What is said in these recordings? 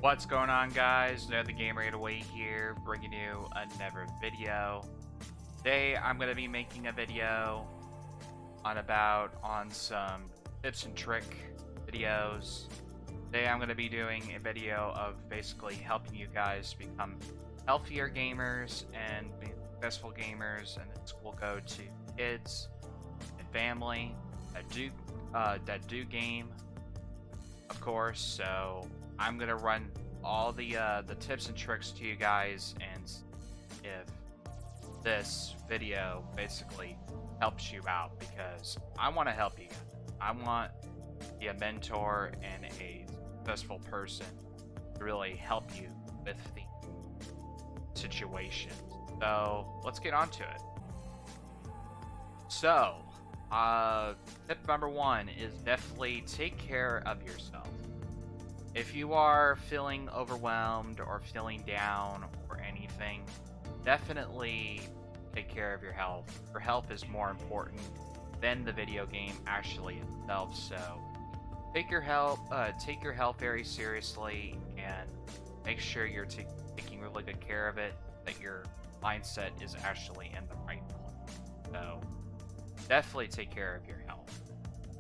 What's going on, guys? Know the Gamer 808 here, bringing you another video. Today, I'm going to be making a video on some tips and trick videos. Today, I'm going to be doing a video of basically helping you guys become healthier gamers and be successful gamers, and this will go to kids and family that do game, of course. So I'm gonna run all the tips and tricks to you guys, and if this video basically helps you out, because I want to help you guys. I want to be a mentor and a successful person to really help you with the situation. So let's get on to it. So tip number one is definitely take care of yourself. If you are feeling overwhelmed or feeling down or anything, definitely take care of your health. Your health is more important than the video game actually itself. So take your health very seriously, and make sure you're taking really good care of it, that your mindset is actually in the right place. So definitely take care of your health.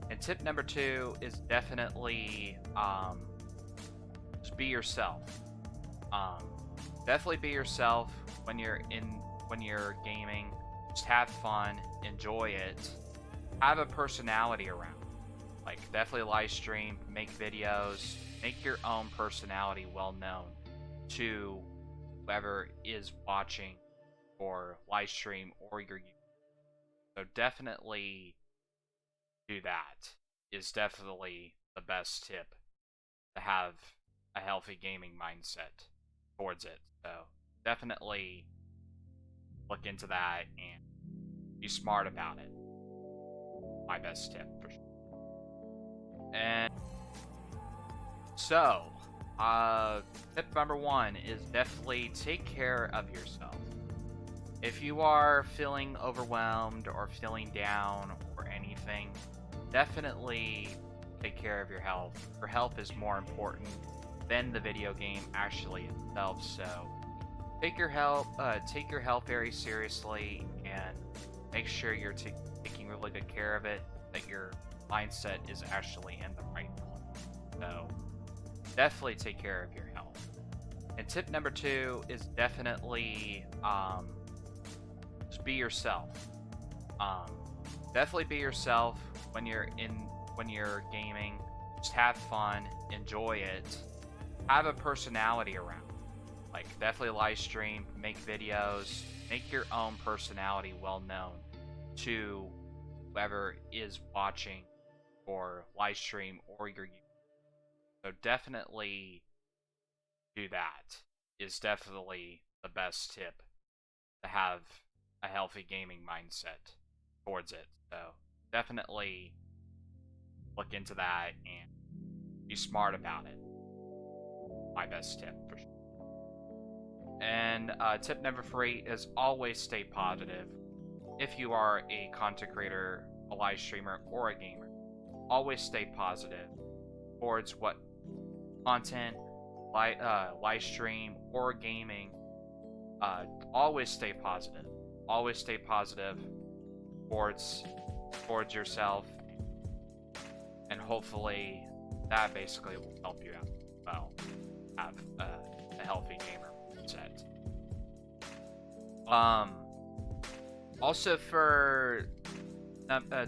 And tip number two is definitely just be yourself. Definitely be yourself when you're gaming. Just have fun, enjoy it, have a personality around. Like, definitely live stream, make videos, make your own personality well known to whoever is watching or live stream or your YouTube. So definitely do that. Is definitely the best tip to have a healthy gaming mindset towards it. So definitely look into that and be smart about it. My best tip for sure. And so tip number one is definitely take care of yourself. If you are feeling overwhelmed or feeling down or anything, definitely take care of your health. Your health is more important than the video game actually itself. So take your health very seriously, and make sure you're taking really good care of it, that your mindset is actually in the right place. So definitely take care of your health. And tip number two is definitely just be yourself. Definitely be yourself when you're gaming. Just have fun, enjoy it, have a personality around. Like, definitely live stream, make videos, make your own personality well known to whoever is watching or live stream or your YouTube. So definitely do that. Is definitely the best tip to have a healthy gaming mindset towards it. So definitely look into that and be smart about it. My best tip for sure. And tip number three is always stay positive. If you are a content creator, a live streamer, or a gamer, always stay positive towards what content, live stream, or gaming. Always stay positive. Always stay positive towards yourself, and hopefully that basically will help you out well. Have a healthy gamer mindset. Also, for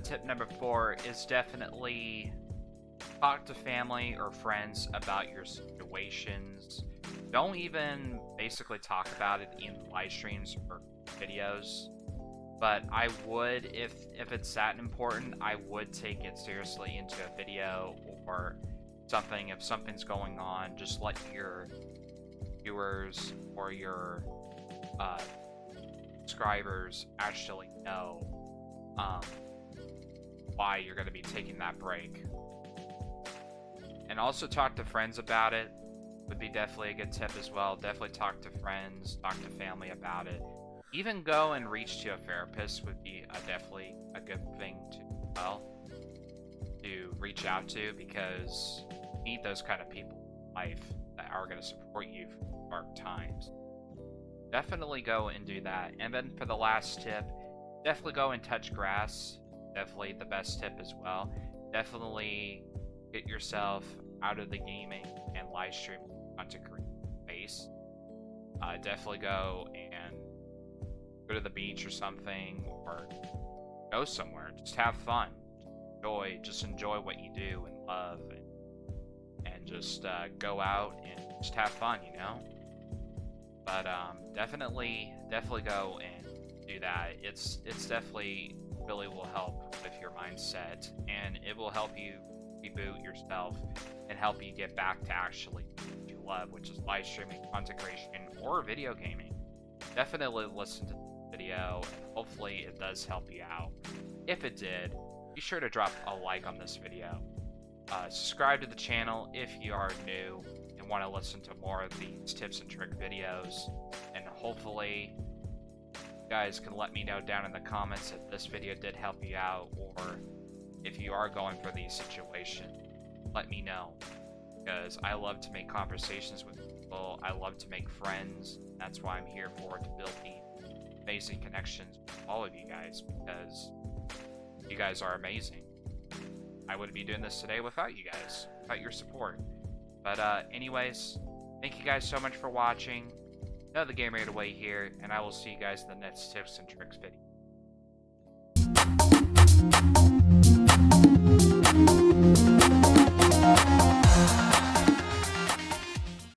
tip number four is definitely talk to family or friends about your situations. Don't even basically talk about it in live streams or videos, but I would, if it's that important, I would take it seriously into a video or something. If something's going on, just let your viewers or your subscribers actually know why you're going to be taking that break. And also talk to friends about it would be definitely a good tip as well. Definitely talk to friends, talk to family about it. Even go and reach to a therapist would be definitely a good thing to reach out to, because you need those kind of people life that are going to support you through dark times. Definitely go and do that. And then for the last tip, definitely go and touch grass. Definitely the best tip as well. Definitely get yourself out of the gaming and live stream content space. Definitely go and go to the beach or something, or go somewhere. Just have fun. Just enjoy what you do and love, and just go out and just have fun, you know? But definitely go and do that. It's definitely really will help with your mindset, and it will help you reboot yourself and help you get back to actually what you love, which is live streaming, content creation, or video gaming. Definitely listen to the video, and hopefully it does help you out. If it did, be sure to drop a like on this video. Subscribe to the channel if you are new and want to listen to more of these tips and trick videos, and hopefully you guys can let me know down in the comments if this video did help you out, or if you are going through these situations, let me know, because I love to make conversations with people. I love to make friends. That's why I'm here for, to build these amazing connections with all of you guys, because you guys are amazing. I wouldn't be doing this today without you guys, without your support. But anyways, thank you guys so much for watching. Another Gamer Away here, and I will see you guys in the next tips and tricks video.